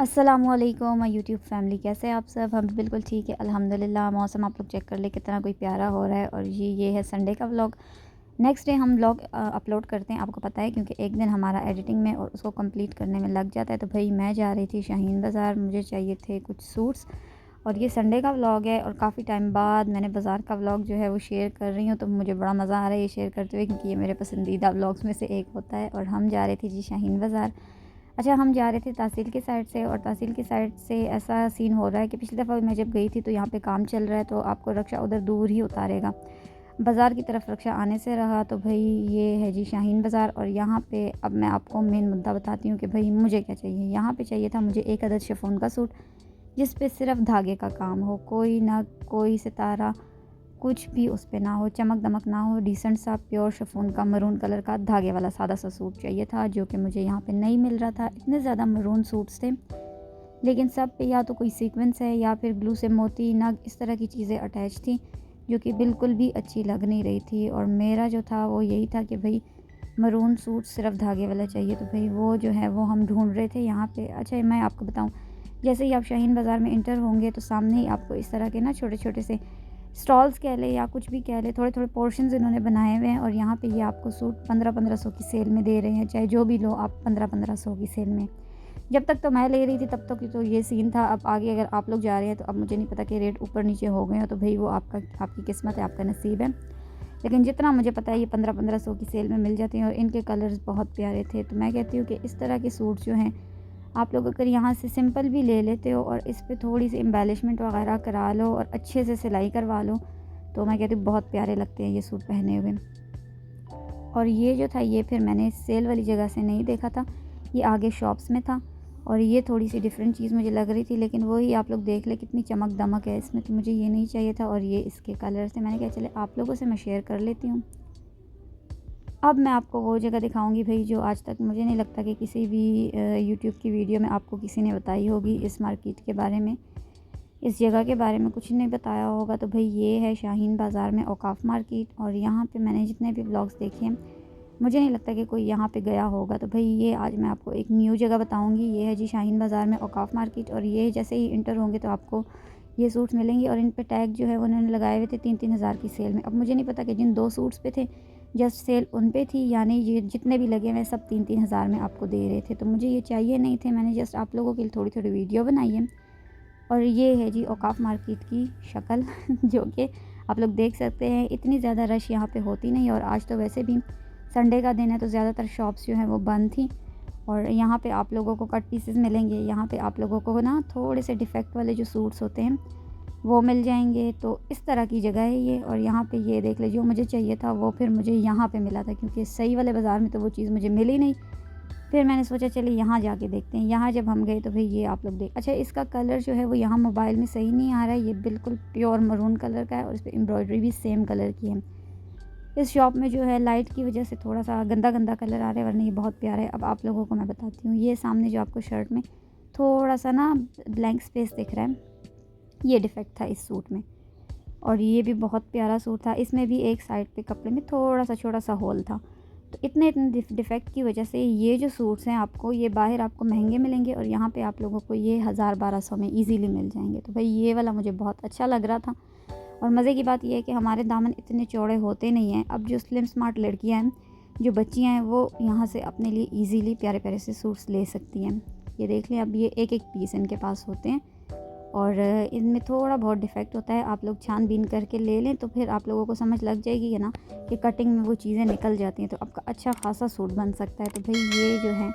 अस्सलामुअलैकुम my YouTube family, कैसे हैं आप सब। हम बिल्कुल ठीक है अल्हम्दुलिल्लाह। मौसम आप लोग चेक कर ले कितना कोई प्यारा हो रहा है। और ये है संडे का व्लॉग। नेक्स्ट डे हम व्लॉग अपलोड करते हैं, आपको पता है, क्योंकि एक दिन हमारा एडिटिंग में और उसको कंप्लीट करने में लग जाता है। तो भाई मैं जा रही थी शाहीन बाज़ार, मुझे चाहिए थे कुछ सूट्स। और ये संडे का व्लॉग है और काफ़ी टाइम बाद मैंने बाज़ार का व्लॉग जो है वो शेयर कर रही हूँ। तो मुझे बड़ा मज़ा आ रहा है ये शेयर करते हुए, क्योंकि ये मेरे पसंदीदा व्लॉग्स में से एक होता है। और हम जा रहे थे जी शाहीन बाज़ार। अच्छा, हम जा रहे थे तहसील की साइड से, और तहसील की साइड से ऐसा सीन हो रहा है कि पिछली दफ़ा मैं जब गई थी तो यहाँ पे काम चल रहा है, तो आपको रक्षा उधर दूर ही उतारेगा। बाज़ार की तरफ रक्षा आने से रहा। तो भाई ये है जी शाहीन बाज़ार। और यहाँ पे अब मैं आपको मेन मुद्दा बताती हूँ कि भाई मुझे क्या चाहिए। यहाँ पे चाहिए था मुझे एक अदद शिफॉन का सूट, जिस पे सिर्फ धागे का काम हो, कोई नग, कोई सितारा, कुछ भी उस पे ना हो, चमक दमक ना हो, डिसेंट सा प्योर शिफॉन का मरून कलर का धागे वाला सादा सा सूट चाहिए था, जो कि मुझे यहाँ पे नहीं मिल रहा था। इतने ज़्यादा मरून सूट्स थे, लेकिन सब पे या तो कोई सीक्वेंस है या फिर ग्लू से मोती, नग, इस तरह की चीज़ें अटैच थी, जो कि बिल्कुल भी अच्छी लग नहीं रही थी। और मेरा जो था वो यही था कि भाई मरून सूट सिर्फ धागे वाला चाहिए। तो भाई वो जो है वो हम ढूंढ रहे थे यहाँ पे। अच्छा, मैं आपको बताऊँ, जैसे ही आप शाहीन बाज़ार में इंटर होंगे तो सामने ही आपको इस तरह के ना छोटे छोटे से स्टॉल्स कह लें या कुछ भी कह लें, थोड़े थोड़े पोर्शंस इन्होंने बनाए हुए हैं। और यहाँ पे ये आपको सूट 1500 की सेल में दे रहे हैं, चाहे जो भी लो आप, 1500 की सेल में। जब तक तो मैं ले रही थी तब तक तो ये सीन था। अब आगे अगर आप लोग जा रहे हैं तो अब मुझे नहीं पता कि रेट ऊपर नीचे हो गए हैं, तो भाई वो आपकी किस्मत है, आपका नसीब है। लेकिन जितना मुझे पता है ये 1500 की सेल में मिल जाते हैं और इनके कलर्स बहुत प्यारे थे। तो मैं कहती हूँ कि इस तरह के सूट जो हैं, आप लोग अगर यहाँ से सिंपल भी ले लेते हो और इस पे थोड़ी सी एम्बेलिशमेंट वगैरह करा लो और अच्छे से सिलाई करवा लो, तो मैं कहती हूँ बहुत प्यारे लगते हैं ये सूट पहने हुए। और ये जो था ये फिर मैंने सेल वाली जगह से नहीं देखा था, ये आगे शॉप्स में था। और ये थोड़ी सी डिफरेंट चीज़ मुझे लग रही थी, लेकिन वही आप लोग देख ले कितनी चमक दमक है इसमें, तो मुझे ये नहीं चाहिए था। और ये इसके कलर थे, मैंने कहा चले आप लोगों से मैं शेयर कर लेती हूँ। अब मैं आपको वो जगह दिखाऊंगी भाई, जो आज तक मुझे नहीं लगता कि किसी भी यूट्यूब की वीडियो में आपको किसी ने बताई होगी इस मार्केट के बारे में, इस जगह के बारे में कुछ नहीं बताया होगा। तो भाई ये है शाहीन बाज़ार में औकाफ़ मार्केट। और यहाँ पे मैंने जितने भी व्लॉग्स देखे हैं, मुझे नहीं लगता कि कोई यहाँ पे गया होगा। तो भाई ये आज मैं आपको एक न्यू जगह बताऊँगी। ये है जी शाहीन बाज़ार में औकाफ़ मार्केट। और ये जैसे ही इंटर होंगे तो आपको ये सूट्स मिलेंगे। और इन पे टैग जो है उन्होंने लगाए हुए थे 3-3 हज़ार की सेल में। अब मुझे नहीं पता कि जिन 2 सूट्स पे थे जस्ट सेल उन पे थी, यानी ये जितने भी लगे हुए सब 3-3 हज़ार में आपको दे रहे थे। तो मुझे ये चाहिए नहीं थे, मैंने जस्ट आप लोगों के लिए थोड़ी थोड़ी वीडियो बनाई है। और ये है जी औकाफ़ मार्केट की शक्ल जो कि आप लोग देख सकते हैं। इतनी ज़्यादा रश यहाँ पे होती नहीं, और आज तो वैसे भी संडे का दिन है तो ज़्यादातर शॉप्स जो हैं वो बंद थी। और यहाँ पे आप लोगों को कट पीसेस मिलेंगे, यहाँ पे आप लोगों को ना थोड़े से डिफेक्ट वाले जो सूट्स होते हैं वो मिल जाएंगे। तो इस तरह की जगह है ये। और यहाँ पे ये देख ले, जो मुझे चाहिए था वो फिर मुझे यहाँ पे मिला था, क्योंकि सही वाले बाज़ार में तो वो चीज़ मुझे मिली नहीं। फिर मैंने सोचा चलिए यहाँ जाके देखते हैं। यहाँ जब हम गए तो भाई ये आप लोग देख, अच्छा इसका कलर जो है वो यहाँ मोबाइल में सही नहीं आ रहा है, ये बिल्कुल प्योर मरून कलर का है और इस पर एम्ब्रॉयडरी भी सेम कलर की है। इस शॉप में जो है लाइट की वजह से थोड़ा सा गंदा गंदा कलर आ रहा है, वरना ये बहुत प्यारा है। अब आप लोगों को मैं बताती हूँ, ये सामने जो आपको शर्ट में थोड़ा सा ना ब्लैंक स्पेस दिख रहा है, ये डिफेक्ट था इस सूट में। और ये भी बहुत प्यारा सूट था, इसमें भी एक साइड पे कपड़े में थोड़ा सा छोटा सा होल था। तो इतने इतने डिफेक्ट की वजह से ये जो सूट्स हैं आपको, ये बाहर आपको महंगे मिलेंगे और यहाँ पे आप लोगों को ये 1000-1200 में इजीली मिल जाएंगे। तो भाई ये वाला मुझे बहुत अच्छा लग रहा था। और मज़े की बात ये है कि हमारे दामन इतने चौड़े होते नहीं हैं। अब जो स्लिम स्मार्ट लड़कियाँ हैं, जो बच्चियाँ हैं, वो यहाँ से अपने लिए ईज़िली प्यारे प्यारे से सूट्स ले सकती हैं। ये देख लें, अब ये एक एक पीस इनके पास होते हैं और इनमें थोड़ा बहुत डिफेक्ट होता है। आप लोग छानबीन करके ले लें तो फिर आप लोगों को समझ लग जाएगी है ना, कि कटिंग में वो चीज़ें निकल जाती हैं, तो आपका अच्छा खासा सूट बन सकता है। तो भाई ये जो है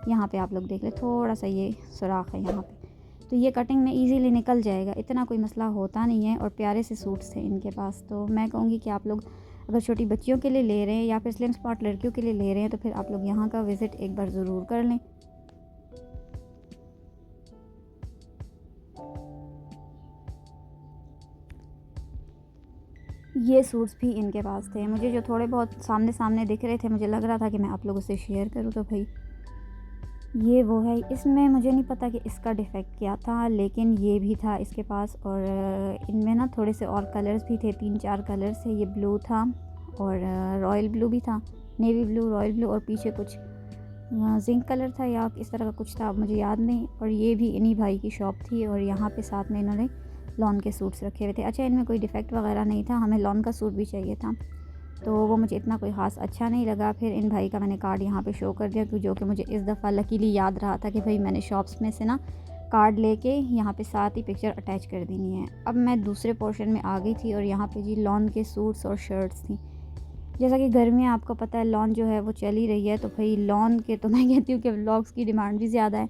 यहाँ पे आप लोग देख लें, थोड़ा सा ये सुराख है यहाँ पे, तो ये कटिंग में इजीली निकल जाएगा, इतना कोई मसला होता नहीं है। और प्यारे से सूट्स थे इनके पास। तो मैं कहूँगी कि आप लोग अगर छोटी बच्चियों के लिए ले रहे हैं या फिर स्लिम स्पॉट लड़कियों के लिए ले रहे हैं, तो फिर आप लोग यहाँ का विज़िट एक बार ज़रूर कर लें। ये सूट्स भी इनके पास थे, मुझे जो थोड़े बहुत सामने सामने दिख रहे थे, मुझे लग रहा था कि मैं आप लोगों से शेयर करूँ। तो भाई ये वो है, इसमें मुझे नहीं पता कि इसका डिफ़ेक्ट क्या था, लेकिन ये भी था इसके पास। और इनमें ना थोड़े से और कलर्स भी थे, 3-4 कलर्स थे। ये ब्लू था और रॉयल ब्लू भी था, नेवी ब्लू, रॉयल ब्लू, और पीछे कुछ जिंक कलर था या इस तरह का कुछ था, अब मुझे याद नहीं। और ये भी इन्हीं भाई की शॉप थी और यहाँ पे साथ में इन्होंने लॉन के सूट्स रखे हुए थे। अच्छा, इनमें कोई डिफ़ेक्ट वगैरह नहीं था, हमें लॉन का सूट भी चाहिए था तो वो मुझे इतना कोई ख़ास अच्छा नहीं लगा। फिर इन भाई का मैंने कार्ड यहाँ पे शो कर दिया जो कि मुझे इस दफ़ा लकीली याद रहा था कि भाई मैंने शॉप्स में से ना कार्ड लेके यहाँ पे साथ ही पिक्चर अटैच कर देनी है। अब मैं दूसरे पोर्शन में आ गई थी और यहाँ पे जी लॉन के सूट्स और शर्ट्स थी। जैसा कि गर्मियाँ आपको पता है लॉन जो है वो चल ही रही है, तो भाई लॉन के तो मैं कहती हूँ कि व्लॉग्स की डिमांड भी ज़्यादा है,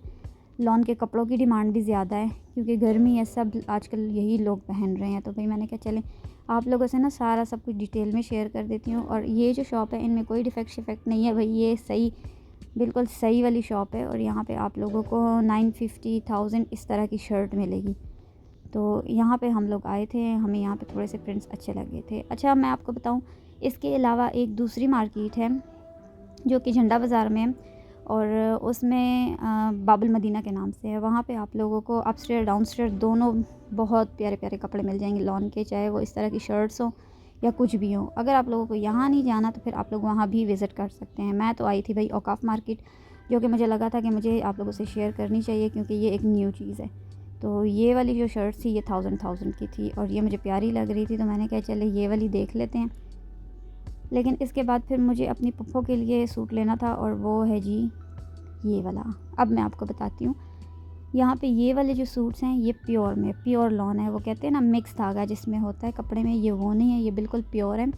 लॉन के कपड़ों की डिमांड भी ज़्यादा है क्योंकि गर्मी है, सब आजकल यही लोग पहन रहे हैं। तो भाई मैंने कहा चलें आप लोगों से ना सारा सब कुछ डिटेल में शेयर कर देती हूँ। और ये जो शॉप है इनमें कोई डिफेक्ट शिफेक्ट नहीं है भाई, ये सही बिल्कुल सही वाली शॉप है। और यहाँ पे आप लोगों को 950,000 इस तरह की शर्ट मिलेगी। तो यहाँ पे हम लोग आए थे, हमें यहाँ पे थोड़े से प्रिंट्स अच्छे लगे थे। अच्छा, मैं आपको बताऊँ इसके अलावा एक दूसरी मार्केट है जो कि झंडा बाज़ार में है और उसमें बाबुल मदीना के नाम से है। वहाँ पे आप लोगों को अपस्टेयर डाउनस्टेयर दोनों बहुत प्यारे प्यारे कपड़े मिल जाएंगे लॉन के, चाहे वो इस तरह की शर्ट्स हो या कुछ भी हो। अगर आप लोगों को यहाँ नहीं जाना तो फिर आप लोग वहाँ भी विज़िट कर सकते हैं। मैं तो आई थी भाई औकाफ मार्केट, जो कि मुझे लगा था कि मुझे आप लोगों से शेयर करनी चाहिए क्योंकि ये एक न्यू चीज़ है। तो ये वाली जो शर्ट थी ये 1000 की थी और ये मुझे प्यारी लग रही थी, तो मैंने कहा चले ये वाली देख लेते हैं। लेकिन इसके बाद फिर मुझे अपनी पप्पो के लिए सूट लेना था और वो है जी ये वाला। अब मैं आपको बताती हूँ, यहाँ पे ये वाले जो सूट्स हैं ये प्योर में प्योर लॉन है। वो कहते हैं ना मिक्स धागा जिसमें होता है कपड़े में, ये वो नहीं है, ये बिल्कुल प्योर है।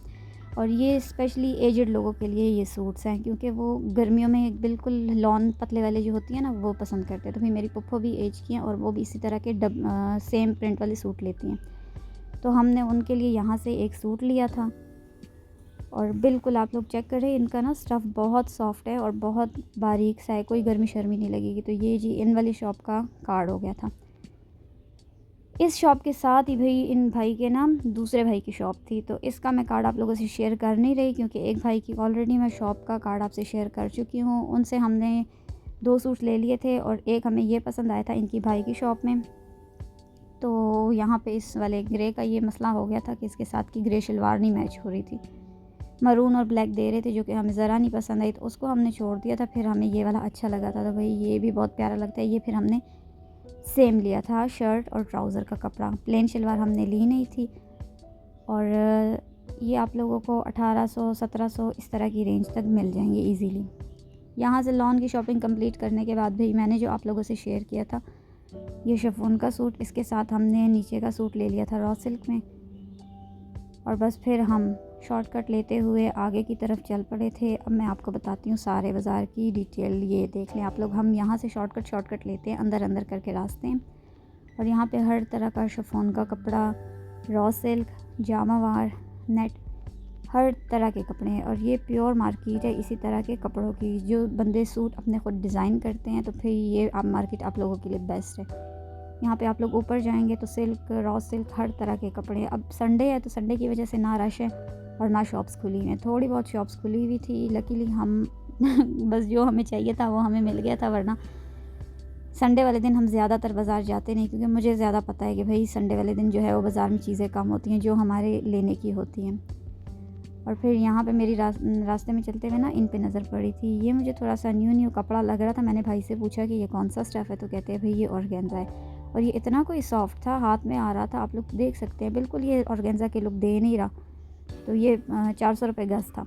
और ये स्पेशली एजड लोगों के लिए ये सूट्स हैं क्योंकि वो गर्मियों में बिल्कुल लॉन पतले वाले जो होती हैं ना वो पसंद करते हैं। तो भाई मेरी पप्पो भी एज की हैं और वो भी इसी तरह के सेम प्रिंट वाले सूट लेती हैं, तो हमने उनके लिए यहाँ से एक सूट लिया था। और बिल्कुल आप लोग चेक करें, इनका ना स्टफ़ बहुत सॉफ्ट है और बहुत बारीक सा है, कोई गर्मी शर्मी नहीं लगेगी। तो ये जी इन वाली शॉप का कार्ड हो गया था। इस शॉप के साथ ही भाई इन भाई के नाम दूसरे भाई की शॉप थी, तो इसका मैं कार्ड आप लोगों से शेयर कर नहीं रही क्योंकि एक भाई की ऑलरेडी मैं शॉप का कार्ड आपसे शेयर कर चुकी हूँ। उनसे हमने 2 सूट ले लिए थे और एक हमें ये पसंद आया था इनकी भाई की शॉप में। तो यहाँ पे इस वाले ग्रे का ये मसला हो गया था कि इसके साथ की ग्रे शलवार नहीं मैच हो रही थी, मरून और ब्लैक दे रहे थे जो कि हमें ज़रा नहीं पसंद आई, तो उसको हमने छोड़ दिया था। फिर हमें ये वाला अच्छा लगा था, तो भाई ये भी बहुत प्यारा लगता है, ये फिर हमने सेम लिया था। शर्ट और ट्राउज़र का कपड़ा, प्लेन शलवार हमने ली नहीं थी। और ये आप लोगों को 1800-1700 इस तरह की रेंज तक मिल जाएंगे ईज़िली। यहाँ से लॉन की शॉपिंग कंप्लीट करने के बाद भाई मैंने जो आप लोगों से शेयर किया था ये शिफॉन का सूट, इसके साथ हमने नीचे का सूट ले लिया था रॉ सिल्क में। और बस फिर हम शॉर्टकट लेते हुए आगे की तरफ चल पड़े थे। अब मैं आपको बताती हूँ सारे बाज़ार की डिटेल, ये देख लें आप लोग। हम यहाँ से शॉर्टकट लेते हैं अंदर अंदर करके रास्ते हैं और यहाँ पे हर तरह का शिफॉन का कपड़ा, रॉ सिल्क, जामावार, नेट, हर तरह के कपड़े हैं। और ये प्योर मार्केट है इसी तरह के कपड़ों की। जो बंदे सूट अपने ख़ुद डिज़ाइन करते हैं तो फिर ये मार्केट आप लोगों के लिए बेस्ट है। यहाँ पे आप लोग ऊपर जाएंगे तो सिल्क, रॉ सिल्क, हर तरह के कपड़े। अब संडे है तो संडे की वजह से ना रश है और ना शॉप्स खुली हैं। थोड़ी बहुत शॉप्स खुली हुई थी, लकीली हम बस जो हमें चाहिए था वो हमें मिल गया था, वरना संडे वाले दिन हम ज़्यादातर बाज़ार जाते नहीं क्योंकि मुझे ज़्यादा पता है कि भाई संडे वाले दिन जो है वो बाज़ार में चीज़ें कम होती हैं जो हमारे लेने की होती हैं। और फिर यहाँ पे मेरी रास्ते में चलते हुए ना इन पे नज़र पड़ी थी, ये मुझे थोड़ा सा न्यू कपड़ा लग रहा था। मैंने भाई से पूछा कि ये कौन सा स्टफ़ है, तो कहते हैं भाई ये ऑर्गेन्जा है। और ये इतना कोई सॉफ्ट था, हाथ में आ रहा था, आप लोग देख सकते हैं बिल्कुल ये ऑर्गेन्जा के लुक दे नहीं रहा। तो ये 400 रुपये गज़ था।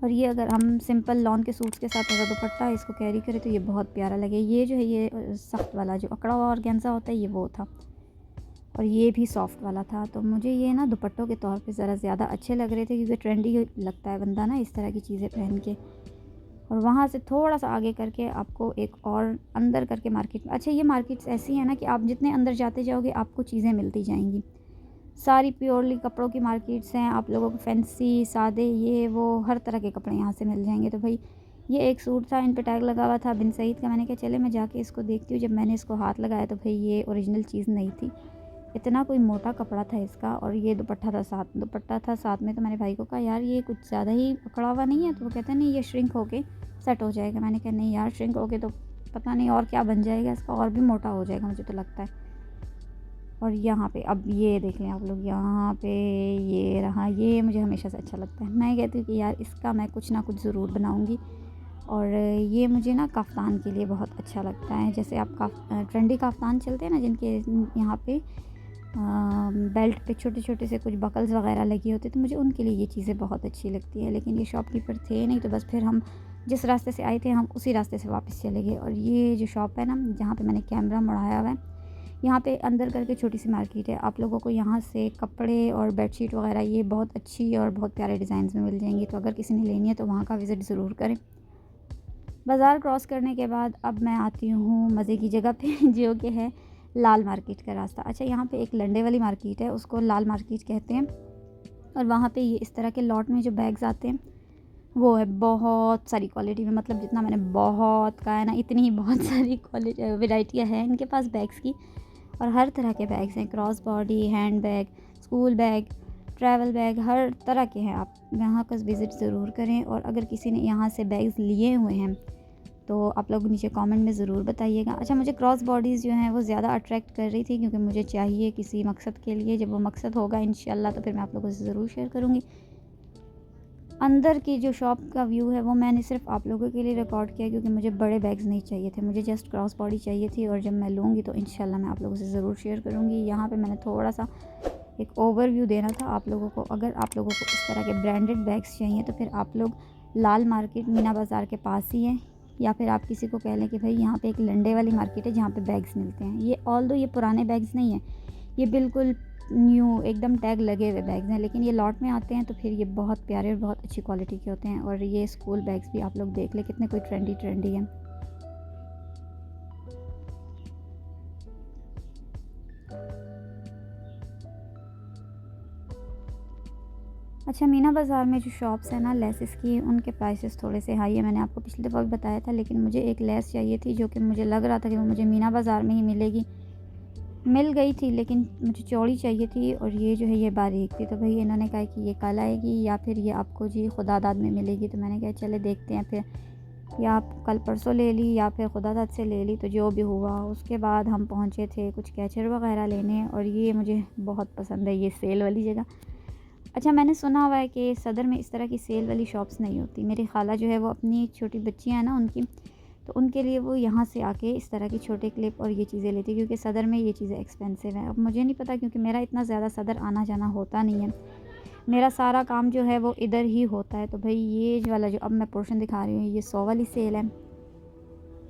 और ये अगर हम सिंपल लॉन के सूट्स के साथ अगर दुपट्टा इसको कैरी करें तो ये बहुत प्यारा लगे। ये जो है ये सख्त वाला जो अकड़ा हुआ ऑर्गेन्जा होता है ये वो था और ये भी सॉफ्ट वाला था। तो मुझे ये ना दुपट्टों के तौर पे ज़रा ज़्यादा अच्छे लग रहे थे क्योंकि ट्रेंडी लगता है बंदा ना इस तरह की चीज़ें पहन के। और वहाँ से थोड़ा सा आगे करके आपको एक और अंदर करके मार्केट। अच्छा, ये मार्केट्स ऐसी है ना कि आप जितने अंदर जाते जाओगे आपको चीज़ें मिलती जाएंगी। सारी प्योरली कपड़ों की मार्केट्स हैं, आप लोगों को फैंसी, सादे, ये वो हर तरह के कपड़े यहाँ से मिल जाएंगे। तो भाई ये एक सूट था, इन पे टैग लगा हुआ था बिन सईद का। मैंने कहा चले मैं जाके इसको देखती हूँ। जब मैंने इसको हाथ लगाया तो भाई ये ओरिजिनल चीज़ नहीं थी, इतना कोई मोटा कपड़ा था इसका। और ये दुपट्टा था साथ में। तो मैंने भाई को कहा यार ये कुछ ज़्यादा ही अकड़ा हुआ नहीं है, तो वो कहते हैं नहीं ये श्रिंक होके सेट हो जाएगा। मैंने कहा नहीं यार, श्रिंक होके तो पता नहीं और क्या बन जाएगा इसका, और भी मोटा हो जाएगा मुझे तो लगता है। और यहाँ पे अब ये देख लें आप लोग, यहाँ पे ये रहा, ये मुझे हमेशा से अच्छा लगता है। मैं कहती हूँ कि यार इसका मैं कुछ ना कुछ ज़रूर बनाऊँगी। और ये मुझे ना कफ्तान के लिए बहुत अच्छा लगता है। जैसे आप ट्रेंडी कफ्तान चलते हैं ना, जिनके यहाँ पे बेल्ट पे छोटे छोटे से कुछ बकल्स वगैरह लगे होते, तो मुझे उनके लिए ये चीज़ें बहुत अच्छी लगती है। लेकिन ये शॉपकीपर थे नहीं, तो बस फिर हम जिस रास्ते से आए थे हम उसी रास्ते से वापस चले गए। और ये जो शॉप है ना, जहाँ पे मैंने कैमरा मुड़ाया हुआ है, यहाँ पे अंदर करके छोटी सी मार्केट है। आप लोगों को यहाँ से कपड़े और बेडशीट वगैरह ये बहुत अच्छी और बहुत प्यारे डिज़ाइंस में मिल जाएंगी। तो अगर किसी ने लेनी है तो वहाँ का विज़िट ज़रूर करें। बाज़ार क्रॉस करने के बाद अब मैं आती हूँ मज़े की जगह पे जो कि है लाल मार्केट का रास्ता। अच्छा, यहाँ पे एक लंडे वाली मार्केट है, उसको लाल मार्केट कहते हैं। और वहाँ पे ये इस तरह के लॉट में जो बैग्स आते हैं वो है बहुत सारी क्वालिटी में, मतलब जितना मैंने बहुत कहा है ना, इतनी ही बहुत सारी क्वालिटी वेराइटियाँ हैं इनके पास बैग्स की। और हर तरह के बैग्स हैं, cross body, hand bag, school bag, travel bag, हर तरह के हैं। आप यहाँ का विज़िट ज़रूर करें। और अगर किसी ने यहाँ से बैग्स लिए हुए हैं तो आप लोग नीचे कमेंट में ज़रूर बताइएगा। अच्छा, मुझे क्रॉस बॉडीज़ जो हैं वो ज़्यादा अट्रैक्ट कर रही थी, क्योंकि मुझे चाहिए किसी मकसद के लिए। जब वो मकसद होगा इंशाल्लाह तो फिर मैं आप लोगों से ज़रूर शेयर करूँगी। अंदर की जो शॉप का व्यू है वो मैंने सिर्फ आप लोगों के लिए रिकॉर्ड किया, क्योंकि मुझे बड़े बैग्स नहीं चाहिए थे, मुझे जस्ट क्रॉस बॉडी चाहिए थी। और जब मैं लूँगी तो इंशाल्लाह मैं आप लोगों से ज़रूर शेयर करूँगी। यहाँ पे मैंने थोड़ा सा एक ओवरव्यू देना था आप लोगों को। अगर आप लोगों को इस तरह के ब्रांडेड बैग्स चाहिए तो फिर आप लोग लाल मार्केट मीना बाज़ार के पास ही है, या फिर आप किसी को कह लें कि भाई यहाँ पे एक लंडे वाली मार्केट है जहाँ पे बैग्स मिलते हैं। ये ऑल्दो ये पुराने बैग्स नहीं हैं, ये बिल्कुल न्यू एकदम टैग लगे हुए बैग्स हैं, लेकिन ये लॉट में आते हैं तो फिर ये बहुत प्यारे और बहुत अच्छी क्वालिटी के होते हैं। और ये स्कूल बैग्स भी आप लोग देख लें कितने कोई ट्रेंडी हैं। अच्छा, मीना बाज़ार में जो शॉप्स हैं ना लेसेस की, उनके प्राइसेस थोड़े से हाई है। मैंने आपको पिछली दफ़ा भी बताया था, लेकिन मुझे एक लेस चाहिए थी जो कि मुझे लग रहा था कि वो मुझे मीना बाज़ार में ही मिलेगी, मिल गई थी, लेकिन मुझे चौड़ी चाहिए थी और ये जो है ये बारीक थी। तो भाई इन्होंने कहा कि ये कल आएगी या फिर ये आपको जी खुदादाद में मिलेगी। तो मैंने कहा चले देखते हैं फिर, या आप कल परसों ले ली या फिर खुदादाद से ले ली, तो जो भी हुआ। उसके बाद हम पहुँचे थे कुछ कैचर वगैरह लेने, और ये मुझे बहुत पसंद है, ये सेल वाली जगह। अच्छा, मैंने सुना हुआ है कि सदर में इस तरह की सेल वाली शॉप्स नहीं होती। मेरी खाला जो है वो अपनी छोटी बच्चियाँ हैं ना उनकी, तो उनके लिए वो यहाँ से आके इस तरह की छोटे क्लिप और ये चीज़ें लेती है, क्योंकि सदर में ये चीज़ें एक्सपेंसिव हैं। अब मुझे नहीं पता, क्योंकि मेरा इतना ज़्यादा सदर आना जाना होता नहीं है, मेरा सारा काम जो है वो इधर ही होता है। तो भाई ये जो वाला जो अब मैं पोर्शन दिखा रही हूँ, ये 100 वाली सेल है,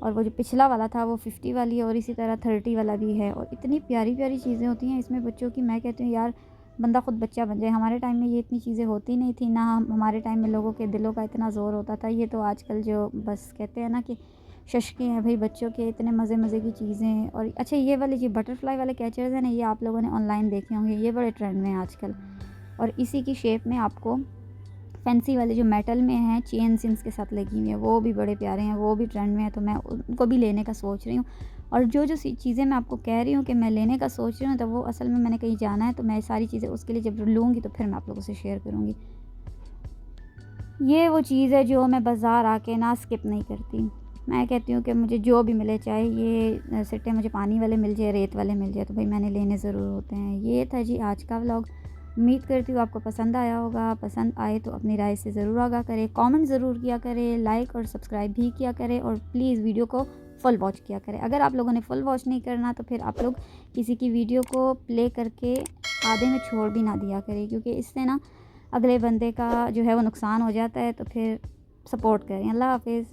और वो जो पिछला वाला था वो 50 वाली है, और इसी तरह 30 वाला भी है। और इतनी प्यारी प्यारी चीज़ें होती हैं इसमें बच्चों की, मैं कहती हूँ यार बंदा खुद बच्चा बन जाए। हमारे टाइम में ये इतनी चीज़ें होती नहीं थी ना, हमारे टाइम में लोगों के दिलों का इतना ज़ोर होता था। ये तो आजकल जो बस कहते हैं ना कि शशके हैं भाई बच्चों के, इतने मज़े मज़े की चीज़ें। और अच्छा, ये वाले जो बटरफ्लाई वाले कैचर्स हैं ना, ये आप लोगों ने ऑनलाइन देखे होंगे, ये बड़े ट्रेंड में हैं आजकल। और इसी की शेप में आपको फैंसी वाले जो मेटल में हैं चेन सिंस के साथ लगी हुई है, वो भी बड़े प्यारे हैं, वो भी ट्रेंड में है। तो मैं उनको भी लेने का सोच रही हूँ। और जो जो चीज़ें मैं आपको कह रही हूँ कि मैं लेने का सोच रही हूँ, तो वो असल में मैंने कहीं जाना है, तो मैं सारी चीज़ें उसके लिए जब लूँगी तो फिर मैं आप लोगों से शेयर करूँगी। ये वो चीज़ है जो मैं बाज़ार आके ना स्किप नहीं करती। मैं कहती हूँ कि मुझे जो भी मिले, चाहे ये सिट्टे मुझे पानी वाले मिल जाए, रेत वाले मिल जाए, तो भाई मैंने लेने ज़रूर होते हैं। ये था जी आज का व्लॉग। उम्मीद करती हूँ आपको पसंद आया होगा। पसंद आए तो अपनी राय से ज़रूर आगाह करें, कमेंट ज़रूर किया करें, लाइक और सब्सक्राइब भी किया करें, और प्लीज़ वीडियो को फुल वॉच किया करें। अगर आप लोगों ने फुल वॉच नहीं करना तो फिर आप लोग किसी की वीडियो को प्ले करके आधे में छोड़ भी ना दिया करें, क्योंकि इससे ना अगले बंदे का जो है वो नुकसान हो जाता है। तो फिर सपोर्ट करें। अल्लाह हाफ़िज़।